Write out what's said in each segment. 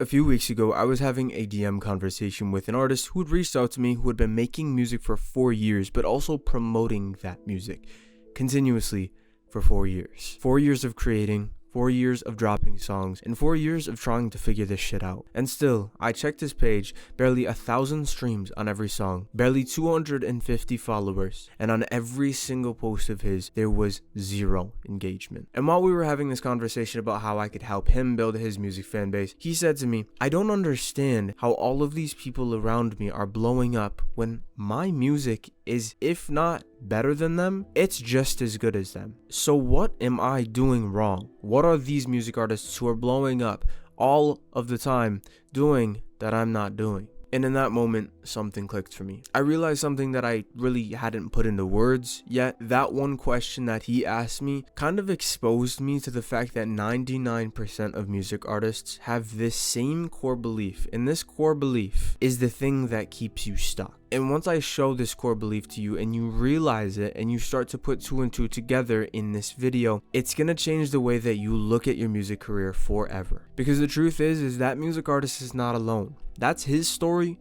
A few weeks ago, I was having a DM conversation with an artist who had reached out to me who had been making music for 4 years, but also promoting that music continuously for 4 years. 4 years of creating, 4 years of dropping songs, and 4 years of trying to figure this shit out. And still, I checked his page, barely 1,000 streams on every song, barely 250 followers, and on every single post of his, there was 0 engagement. And while we were having this conversation about how I could help him build his music fan base, he said to me, I don't understand how all of these people around me are blowing up when my music is, if not better than them, it's just as good as them. So what am I doing wrong? What are these music artists who are blowing up all of the time doing that I'm not doing? And in that moment, something clicked for me. I realized something that I really hadn't put into words yet. That one question that he asked me kind of exposed me to the fact that 99% of music artists have this same core belief. And this core belief is the thing that keeps you stuck. And once I show this core belief to you and you realize it and you start to put 2 and 2 together in this video, it's gonna change the way that you look at your music career forever. Because the truth is that music artist is not alone. That's his story,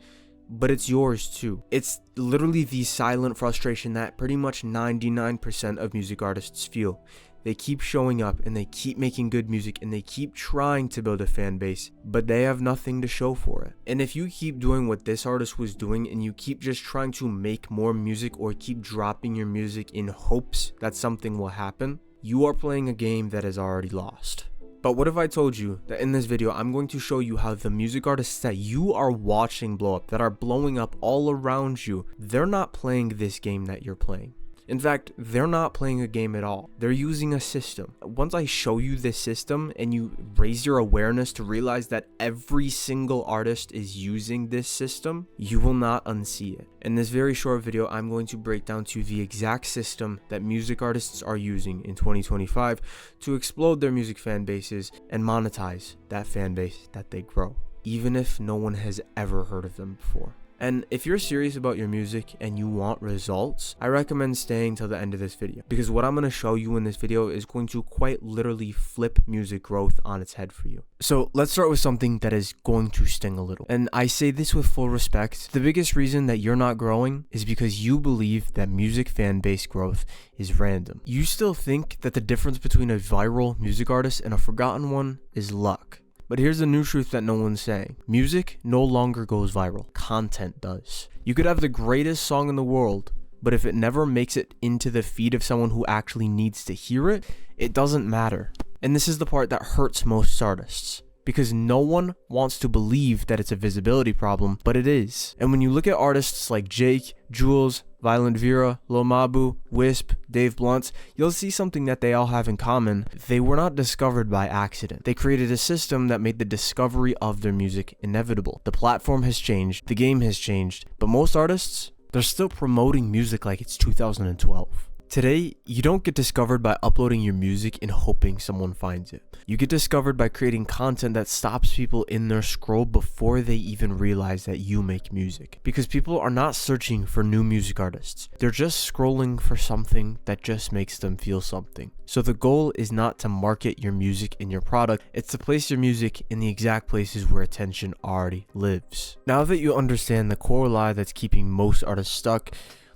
but it's yours too. It's literally the silent frustration that pretty much 99% of music artists feel. They keep showing up and they keep making good music and they keep trying to build a fan base, but they have nothing to show for it. And if you keep doing what this artist was doing and you keep just trying to make more music or keep dropping your music in hopes that something will happen, you are playing a game that is already lost. But what if I told you that in this video, I'm going to show you how the music artists that you are watching blow up, that are blowing up all around you, they're not playing this game that you're playing. In fact, they're not playing a game at all. They're using a system. Once I show you this system and you raise your awareness to realize that every single artist is using this system, you will not unsee it. In this very short video, I'm going to break down to the exact system that music artists are using in 2025 to explode their music fan bases and monetize that fan base that they grow, even if no one has ever heard of them before. And if you're serious about your music and you want results, I recommend staying till the end of this video, because what I'm going to show you in this video is going to quite literally flip music growth on its head for you. So let's start with something that is going to sting a little. And I say this with full respect. The biggest reason that you're not growing is because you believe that music fan base growth is random. You still think that the difference between a viral music artist and a forgotten one is luck. But here's the new truth that no one's saying. Music no longer goes viral. Content does. You could have the greatest song in the world, but if it never makes it into the feed of someone who actually needs to hear it, it doesn't matter. And this is the part that hurts most artists, because no one wants to believe that it's a visibility problem, but it is. And when you look at artists like Jake, Jules, Violent Vera, Lil Mabu, Wisp, Dave Blunt, you'll see something that they all have in common. They were not discovered by accident. They created a system that made the discovery of their music inevitable. The platform has changed, the game has changed, but most artists, they're still promoting music like it's 2012. Today, you don't get discovered by uploading your music and hoping someone finds it. You get discovered by creating content that stops people in their scroll before they even realize that you make music. Because people are not searching for new music artists. They're just scrolling for something that just makes them feel something. So the goal is not to market your music and your product, it's to place your music in the exact places where attention already lives. Now that you understand the core lie that's keeping most artists stuck,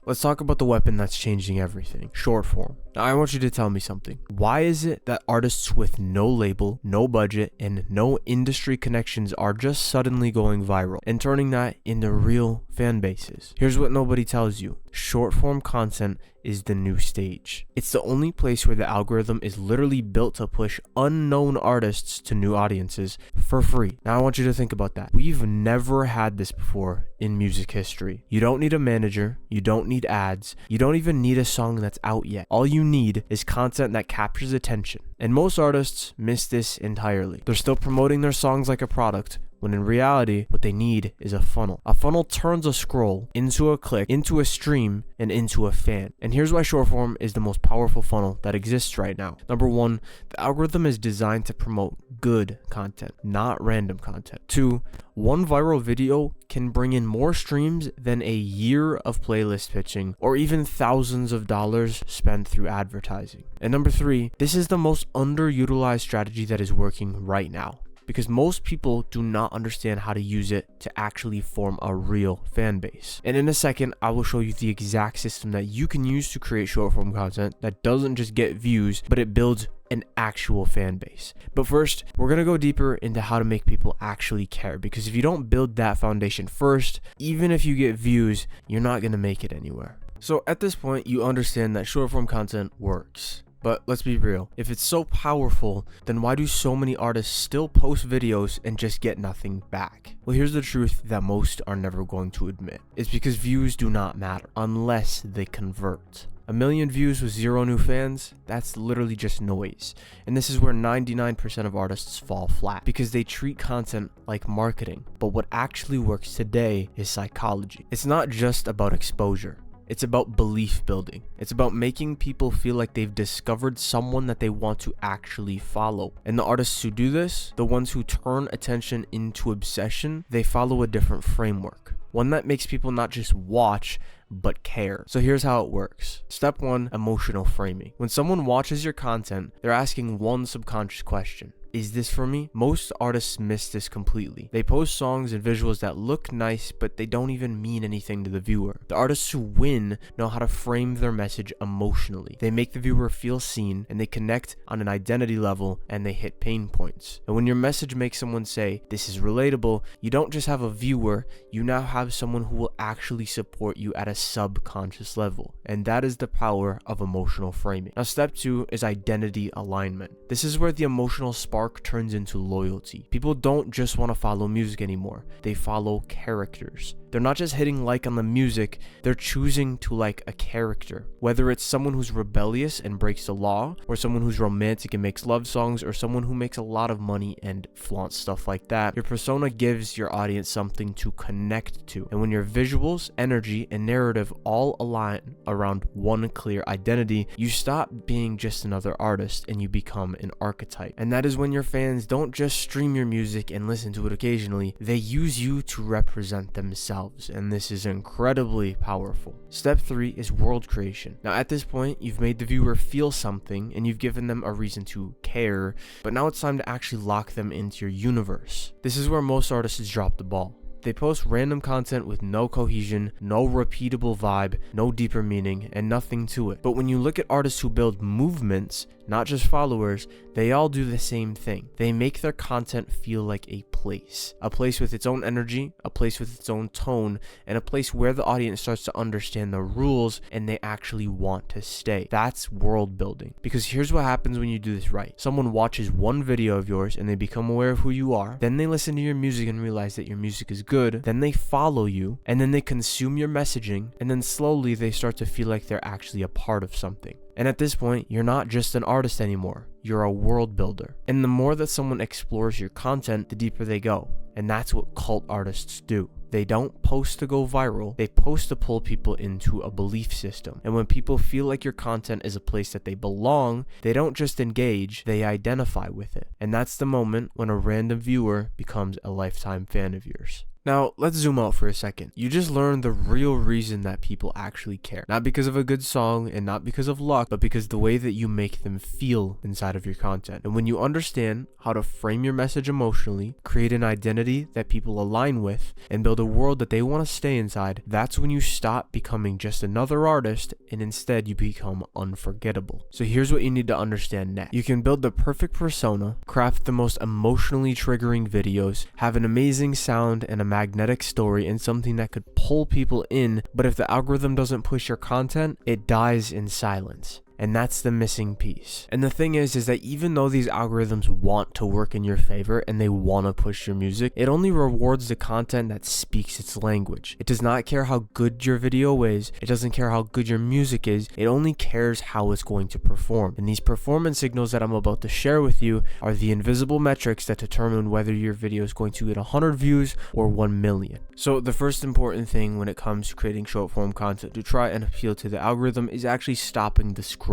let's talk about the weapon that's changing everything, short form. Now I want you to tell me something. Why is it that artists with no label, no budget, and no industry connections are just suddenly going viral and turning that into real fan bases? Here's what nobody tells you. Short form content is the new stage. It's the only place where the algorithm is literally built to push unknown artists to new audiences for free. Now I want you to think about that. We've never had this before in music history. You don't need a manager, you don't need ads, you don't even need a song that's out yet. All you need is content that captures attention. And most artists miss this entirely. They're still promoting their songs like a product, when in reality, what they need is a funnel. A funnel turns a scroll into a click, into a stream, and into a fan. And here's why short form is the most powerful funnel that exists right now. Number one, the algorithm is designed to promote good content, not random content. Two, one viral video can bring in more streams than a year of playlist pitching or even thousands of dollars spent through advertising. And number three, this is the most underutilized strategy that is working right now. because most people do not understand how to use it to actually form a real fan base. And in a second, I will show you the exact system that you can use to create short form content that doesn't just get views, but it builds an actual fan base. But first, we're going to go deeper into how to make people actually care, because if you don't build that foundation first, even if you get views, you're not going to make it anywhere. So at this point, you understand that short form content works. But let's be real, if it's so powerful, then why do so many artists still post videos and just get nothing back? Well, here's the truth that most are never going to admit. It's because views do not matter unless they convert. 1 million views with 0 new fans, that's literally just noise. And this is where 99% of artists fall flat, because they treat content like marketing. But what actually works today is psychology. It's not just about exposure. It's about belief building. It's about making people feel like they've discovered someone that they want to actually follow. And the artists who do this, the ones who turn attention into obsession, they follow a different framework. One that makes people not just watch, but care. So here's how it works. Step 1, emotional framing. When someone watches your content, they're asking one subconscious question. Is this for me? Most artists miss this completely. They post songs and visuals that look nice, but they don't even mean anything to the viewer. The artists who win know how to frame their message emotionally. They make the viewer feel seen, and they connect on an identity level, and they hit pain points. And when your message makes someone say, this is relatable, you don't just have a viewer, you now have someone who will actually support you at a subconscious level. And that is the power of emotional framing. Now, step 2 is identity alignment. This is where the emotional spark turns into loyalty. People don't just want to follow music anymore. They follow characters. They're not just hitting like on the music, they're choosing to like a character. Whether it's someone who's rebellious and breaks the law, or someone who's romantic and makes love songs, or someone who makes a lot of money and flaunts stuff like that, your persona gives your audience something to connect to. And when your visuals, energy, and narrative all align around one clear identity, you stop being just another artist and you become an archetype. And that is when your fans don't just stream your music and listen to it occasionally, they use you to represent themselves. And this is incredibly powerful. Step 3 is world creation. Now at this point, you've made the viewer feel something and you've given them a reason to care, but now it's time to actually lock them into your universe. This is where most artists drop the ball. They post random content with no cohesion, no repeatable vibe, no deeper meaning, and nothing to it. But when you look at artists who build movements, not just followers, they all do the same thing. They make their content feel like a place with its own energy, a place with its own tone, and a place where the audience starts to understand the rules and they actually want to stay. That's world building. Because here's what happens when you do this right. Someone watches one video of yours and they become aware of who you are, then they listen to your music and realize that your music is good, then they follow you, and then they consume your messaging, and then slowly they start to feel like they're actually a part of something. And at this point, you're not just an artist anymore, you're a world builder. And the more that someone explores your content, the deeper they go. And that's what cult artists do. They don't post to go viral, they post to pull people into a belief system. And when people feel like your content is a place that they belong, they don't just engage, they identify with it. And that's the moment when a random viewer becomes a lifetime fan of yours. Now, let's zoom out for a second. You just learned the real reason that people actually care. Not because of a good song and not because of luck, but because the way that you make them feel inside of your content. And when you understand how to frame your message emotionally, create an identity that people align with, and build a world that they want to stay inside, that's when you stop becoming just another artist and instead you become unforgettable. So here's what you need to understand next. You can build the perfect persona, craft the most emotionally triggering videos, have an amazing sound and a magnetic story, and something that could pull people in, but if the algorithm doesn't push your content, it dies in silence. And that's the missing piece. And the thing is that even though these algorithms want to work in your favor and they want to push your music, it only rewards the content that speaks its language. It does not care how good your video is. It doesn't care how good your music is. It only cares how it's going to perform. And these performance signals that I'm about to share with you are the invisible metrics that determine whether your video is going to get 100 views or 1 million. So the first important thing when it comes to creating short form content to try and appeal to the algorithm is actually stopping the scroll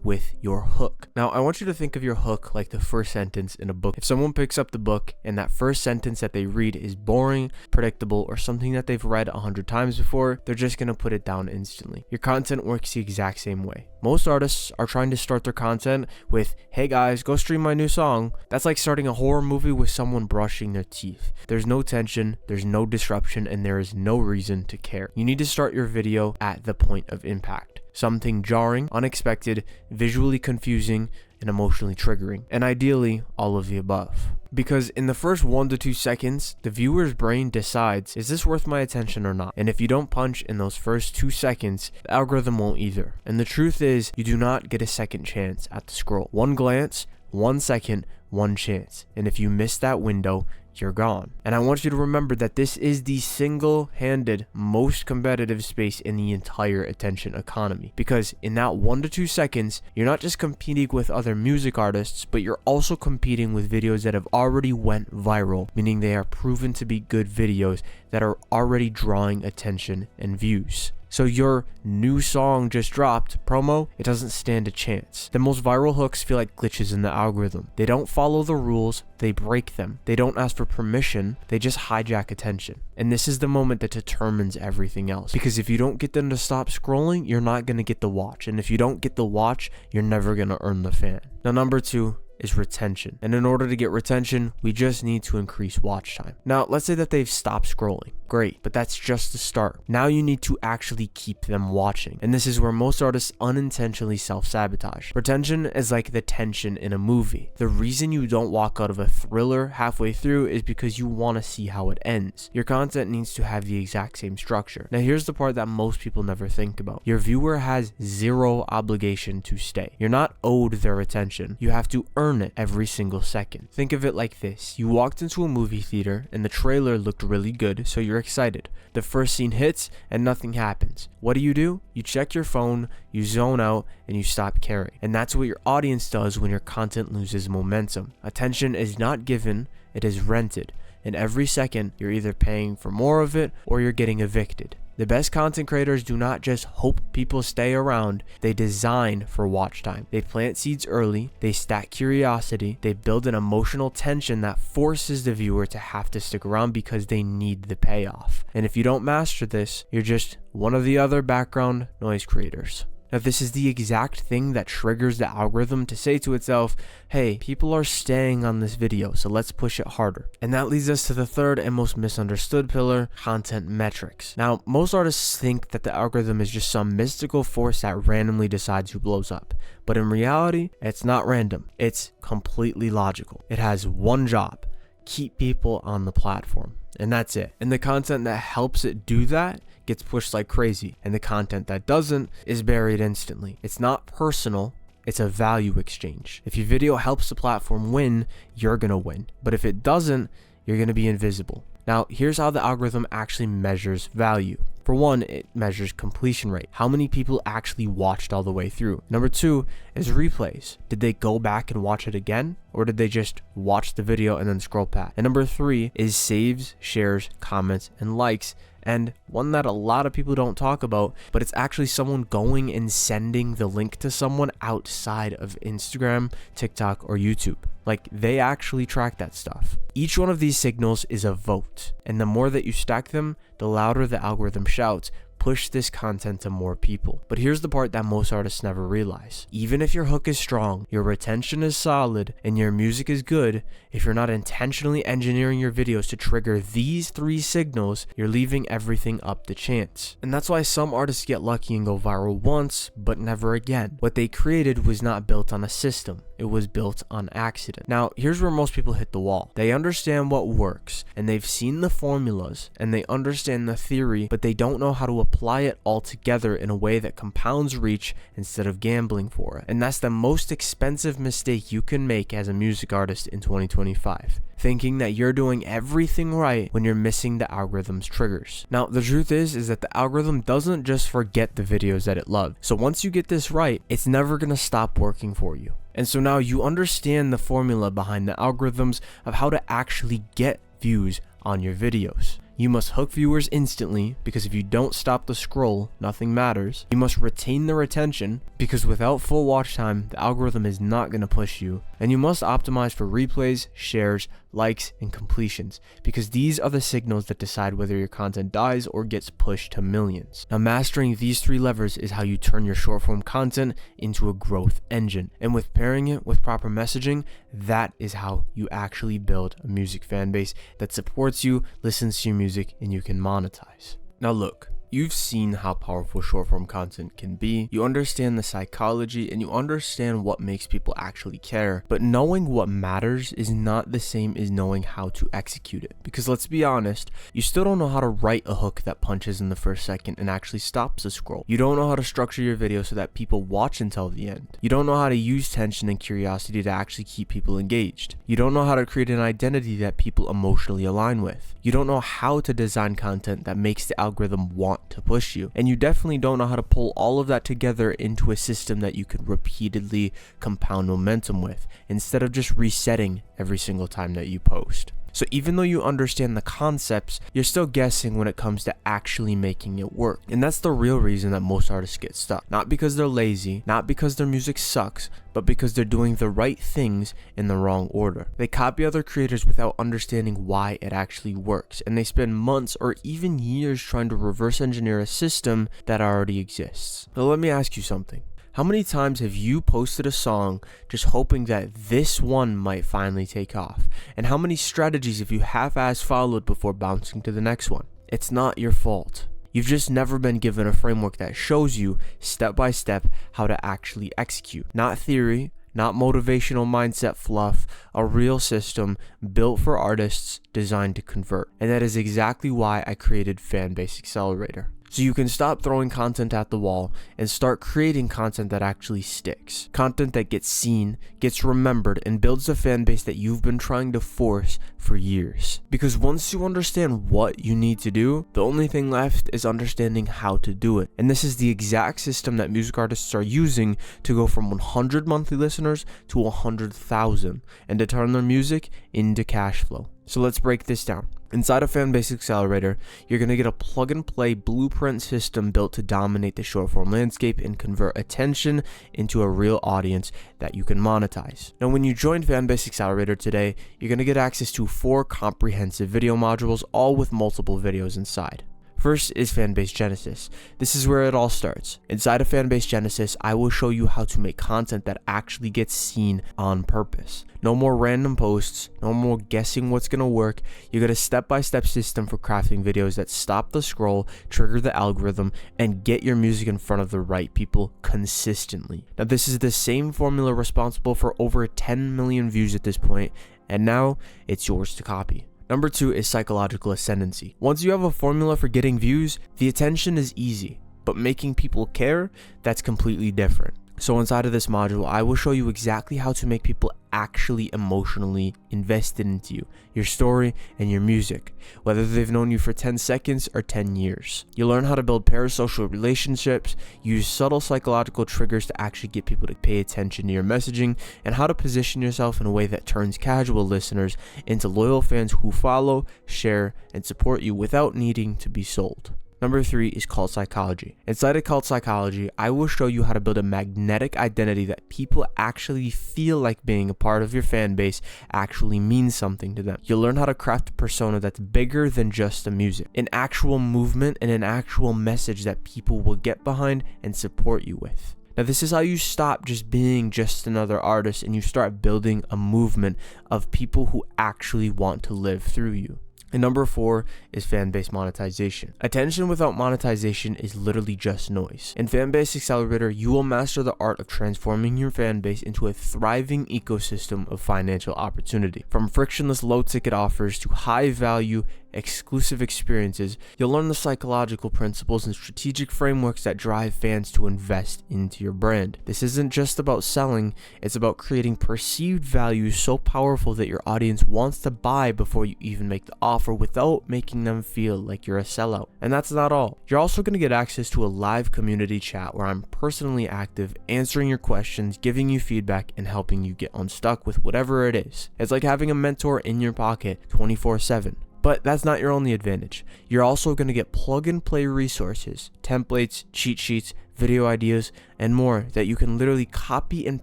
with your hook. Now, I want you to think of your hook like the first sentence in a book. If someone picks up the book and that first sentence that they read is boring, predictable, or something that they've read 100 times before, they're just gonna put it down instantly. Your content works the exact same way. Most artists are trying to start their content with, hey guys, go stream my new song. That's like starting a horror movie with someone brushing their teeth. There's no tension, there's no disruption, and there is no reason to care. You need to start your video at the point of impact. Something jarring, unexpected, visually confusing, and emotionally triggering. And ideally, all of the above. Because in the first 1 to 2 seconds, the viewer's brain decides, is this worth my attention or not? And if you don't punch in those first 2 seconds, the algorithm won't either. And the truth is, you do not get a second chance at the scroll. 1 glance, 1 second, 1 chance. And if you miss that window, you're gone. And I want you to remember that this is the single-handed most competitive space in the entire attention economy, because in that 1 to 2 seconds, you're not just competing with other music artists, but you're also competing with videos that have already went viral, meaning they are proven to be good videos that are already drawing attention and views. So your new song just dropped, promo, it doesn't stand a chance. The most viral hooks feel like glitches in the algorithm. They don't follow the rules, they break them. They don't ask for permission, they just hijack attention. And this is the moment that determines everything else. Because if you don't get them to stop scrolling, you're not going to get the watch. And if you don't get the watch, you're never going to earn the fan. Now, number 2 is retention. And in order to get retention, we just need to increase watch time. Now, let's say that they've stopped scrolling. Great, but that's just the start. Now you need to actually keep them watching. And this is where most artists unintentionally self-sabotage. Retention is like the tension in a movie. The reason you don't walk out of a thriller halfway through is because you want to see how it ends. Your content needs to have the exact same structure. Now here's the part that most people never think about. Your viewer has zero obligation to stay. You're not owed their attention. You have to earn it every single second. Think of it like this. You walked into a movie theater and the trailer looked really good, so you're excited. The first scene hits and nothing happens. What do? You check your phone, you zone out, and you stop caring. And that's what your audience does when your content loses momentum. Attention is not given, it is rented. And every second, you're either paying for more of it or you're getting evicted. The best content creators do not just hope people stay around, they design for watch time. They plant seeds early, they stack curiosity, they build an emotional tension that forces the viewer to have to stick around because they need the payoff. And if you don't master this, you're just one of the other background noise creators. Now, this is the exact thing that triggers the algorithm to say to itself, hey, people are staying on this video, so let's push it harder. And that leads us to the third and most misunderstood pillar, content metrics. Now, most artists think that the algorithm is just some mystical force that randomly decides who blows up. But in reality, it's not random. It's completely logical. It has one job: keep people on the platform. And that's it. And the content that helps it do that gets pushed like crazy, and the content that doesn't is buried instantly. It's not personal, it's a value exchange. If your video helps the platform win, you're gonna win. But if it doesn't, you're gonna be invisible. Now, here's how the algorithm actually measures value. For one, it measures completion rate. How many people actually watched all the way through? Number 2 is replays. Did they go back and watch it again? Or did they just watch the video and then scroll past? And number 3 is saves, shares, comments, and likes. And one that a lot of people don't talk about, but it's actually someone going and sending the link to someone outside of Instagram, TikTok, or YouTube. Like, they actually track that stuff. Each one of these signals is a vote, and the more that you stack them, the louder the algorithm shouts, push this content to more people. But here's the part that most artists never realize. Even if your hook is strong, your retention is solid, and your music is good, if you're not intentionally engineering your videos to trigger these 3 signals, you're leaving everything up to chance. And that's why some artists get lucky and go viral once, but never again. What they created was not built on a system. It was built on accident. Now, here's where most people hit the wall. They understand what works, and they've seen the formulas, and they understand the theory, but they don't know how to apply it all together in a way that compounds reach instead of gambling for it. And that's the most expensive mistake you can make as a music artist in 2025. Thinking that you're doing everything right when you're missing the algorithm's triggers. Now, the truth is that the algorithm doesn't just forget the videos that it loved. So once you get this right, it's never gonna stop working for you. And so now you understand the formula behind the algorithms of how to actually get views on your videos. You must hook viewers instantly, because if you don't stop the scroll, nothing matters. You must retain their attention, because without full watch time, the algorithm is not going to push you. And you must optimize for replays, shares, likes, and completions, because these are the signals that decide whether your content dies or gets pushed to millions. Now, mastering these 3 levers is how you turn your short form content into a growth engine. And with pairing it with proper messaging, that is how you actually build a music fan base that supports you, listens to your music, and you can monetize. Now look, you've seen how powerful short form content can be, you understand the psychology, and you understand what makes people actually care, but knowing what matters is not the same as knowing how to execute it. Because let's be honest, you still don't know how to write a hook that punches in the first second and actually stops the scroll. You don't know how to structure your video so that people watch until the end. You don't know how to use tension and curiosity to actually keep people engaged. You don't know how to create an identity that people emotionally align with. You don't know how to design content that makes the algorithm want to push you, and you definitely don't know how to pull all of that together into a system that you could repeatedly compound momentum with, instead of just resetting every single time that you post. So even though you understand the concepts, you're still guessing when it comes to actually making it work. And that's the real reason that most artists get stuck. Not because they're lazy, not because their music sucks, but because they're doing the right things in the wrong order. They copy other creators without understanding why it actually works, and they spend months or even years trying to reverse engineer a system that already exists. Now let me ask you something. How many times have you posted a song just hoping that this one might finally take off? And how many strategies have you half-assed followed before bouncing to the next one? It's not your fault. You've just never been given a framework that shows you step by step how to actually execute. Not theory, not motivational mindset fluff, a real system built for artists designed to convert. And that is exactly why I created Fanbase Accelerator. So you can stop throwing content at the wall and start creating content that actually sticks. Content that gets seen, gets remembered, and builds a fan base that you've been trying to force for years. Because once you understand what you need to do, the only thing left is understanding how to do it. And this is the exact system that music artists are using to go from 100 monthly listeners to 100,000 and to turn their music into cash flow. So let's break this down. Inside of Fanbase Accelerator, you're going to get a plug-and-play blueprint system built to dominate the short-form landscape and convert attention into a real audience that you can monetize. Now, when you join Fanbase Accelerator today, you're going to get access to 4 comprehensive video modules, all with multiple videos inside. First is Fanbase Genesis. This is where it all starts. Inside of Fanbase Genesis, I will show you how to make content that actually gets seen on purpose. No more random posts, no more guessing what's gonna work. You get a step-by-step system for crafting videos that stop the scroll, trigger the algorithm, and get your music in front of the right people consistently. Now, this is the same formula responsible for over 10 million views at this point, and now it's yours to copy. Number 2 is psychological ascendancy. Once you have a formula for getting views, the attention is easy, but making people care, that's completely different. So inside of this module, I will show you exactly how to make people actually emotionally invested into you, your story, and your music, whether they've known you for 10 seconds or 10 years. You'll learn how to build parasocial relationships, use subtle psychological triggers to actually get people to pay attention to your messaging, and how to position yourself in a way that turns casual listeners into loyal fans who follow, share, and support you without needing to be sold. Number 3 is cult psychology. Inside of cult psychology, I will show you how to build a magnetic identity that people actually feel like being a part of your fan base actually means something to them. You'll learn how to craft a persona that's bigger than just the music, an actual movement and an actual message that people will get behind and support you with. Now, this is how you stop just being just another artist and you start building a movement of people who actually want to live through you. And number 4 is fan-based monetization. Attention without monetization is literally just noise. In Fanbase Accelerator, you will master the art of transforming your fan base into a thriving ecosystem of financial opportunity. From frictionless low-ticket offers to high-value, exclusive experiences, you'll learn the psychological principles and strategic frameworks that drive fans to invest into your brand. This isn't just about selling, it's about creating perceived value so powerful that your audience wants to buy before you even make the offer without making them feel like you're a sellout. And that's not all. You're also going to get access to a live community chat where I'm personally active, answering your questions, giving you feedback, and helping you get unstuck with whatever it is. It's like having a mentor in your pocket 24/7. But that's not your only advantage. You're also going to get plug-and-play resources, templates, cheat sheets, video ideas, and more that you can literally copy and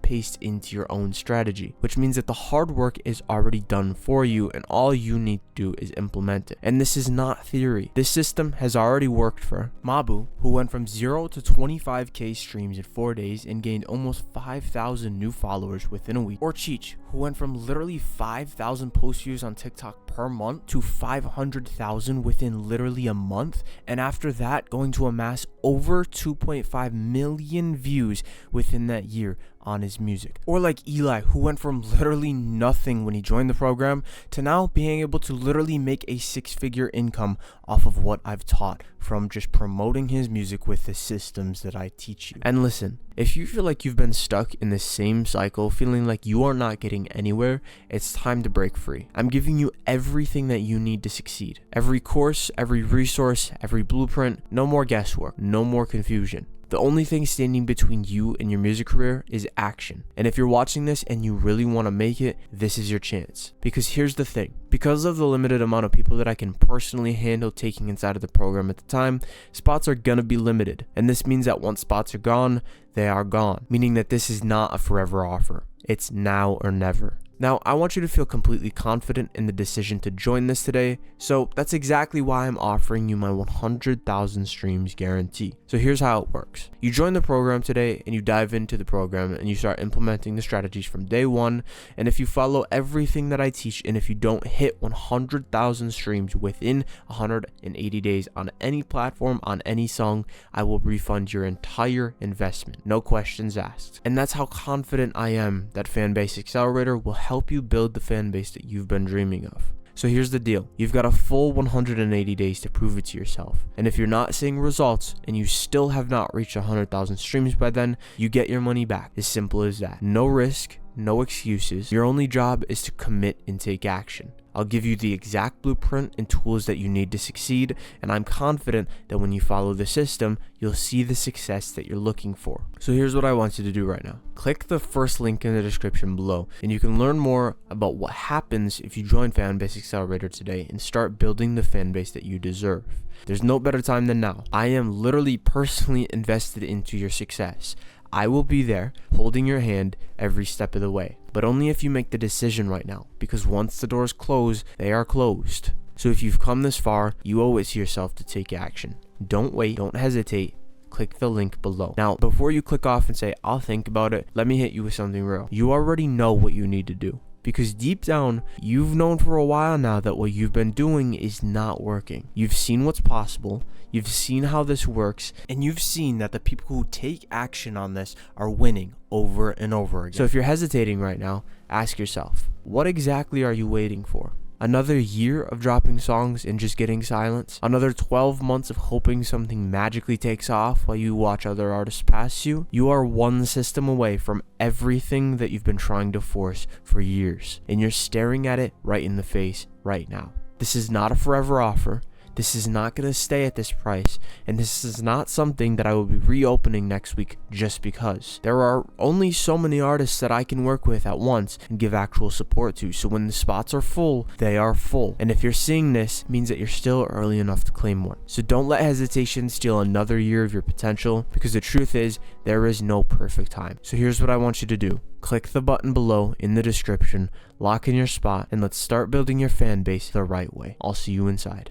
paste into your own strategy, which means that the hard work is already done for you and all you need to do is implement it. And this is not theory. This system has already worked for Mabu, who went from 0 to 25k streams in 4 days and gained almost 5,000 new followers within a week, or Cheech, who went from literally 5,000 post views on TikTok per month to 500,000 within literally a month, and after that going to amass over 2.5 million views within that year on his music. Or like Eli, who went from literally nothing when he joined the program to now being able to literally make a 6-figure income off of what I've taught from just promoting his music with the systems that I teach you. And listen, if you feel like you've been stuck in the same cycle, feeling like you are not getting anywhere, it's time to break free. I'm giving you everything that you need to succeed. Every course, every resource, every blueprint, no more guesswork, no more confusion. The only thing standing between you and your music career is action. And if you're watching this and you really want to make it, this is your chance. Because here's the thing. Because of the limited amount of people that I can personally handle taking inside of the program at the time, spots are gonna be limited. And this means that once spots are gone, they are gone. Meaning that this is not a forever offer. It's now or never. Now, I want you to feel completely confident in the decision to join this today, so that's exactly why I'm offering you my 100,000 streams guarantee. So here's how it works. You join the program today and you dive into the program and you start implementing the strategies from day one, and if you follow everything that I teach and if you don't hit 100,000 streams within 180 days on any platform, on any song, I will refund your entire investment. No questions asked. And that's how confident I am that Fanbase Accelerator will help you build the fan base that you've been dreaming of. So here's the deal. You've got a full 180 days to prove it to yourself. And if you're not seeing results and you still have not reached 100,000 streams by then, you get your money back. As simple as that. No risk, no excuses. Your only job is to commit and take action. I'll give you the exact blueprint and tools that you need to succeed, and I'm confident that when you follow the system, you'll see the success that you're looking for. So here's what I want you to do right now. Click the first link in the description below, and you can learn more about what happens if you join Fanbase Accelerator today and start building the fan base that you deserve. There's no better time than now. I am literally personally invested into your success. I will be there holding your hand every step of the way, but only if you make the decision right now, because once the doors close, they are closed. So if you've come this far, you owe it to yourself to take action. Don't wait, don't hesitate. Click the link below. Now, before you click off and say, I'll think about it, let me hit you with something real. You already know what you need to do. Because deep down, you've known for a while now that what you've been doing is not working. You've seen what's possible, you've seen how this works, and you've seen that the people who take action on this are winning over and over again. So if you're hesitating right now, ask yourself, what exactly are you waiting for? Another year of dropping songs and just getting silence? Another 12 months of hoping something magically takes off while you watch other artists pass you? You are one system away from everything that you've been trying to force for years, and you're staring at it right in the face right now. This is not a forever offer. This is not going to stay at this price, and this is not something that I will be reopening next week just because. There are only so many artists that I can work with at once and give actual support to, so when the spots are full, they are full. And if you're seeing this, it means that you're still early enough to claim one. So don't let hesitation steal another year of your potential, because the truth is, there is no perfect time. So here's what I want you to do. Click the button below in the description, lock in your spot, and let's start building your fan base the right way. I'll see you inside.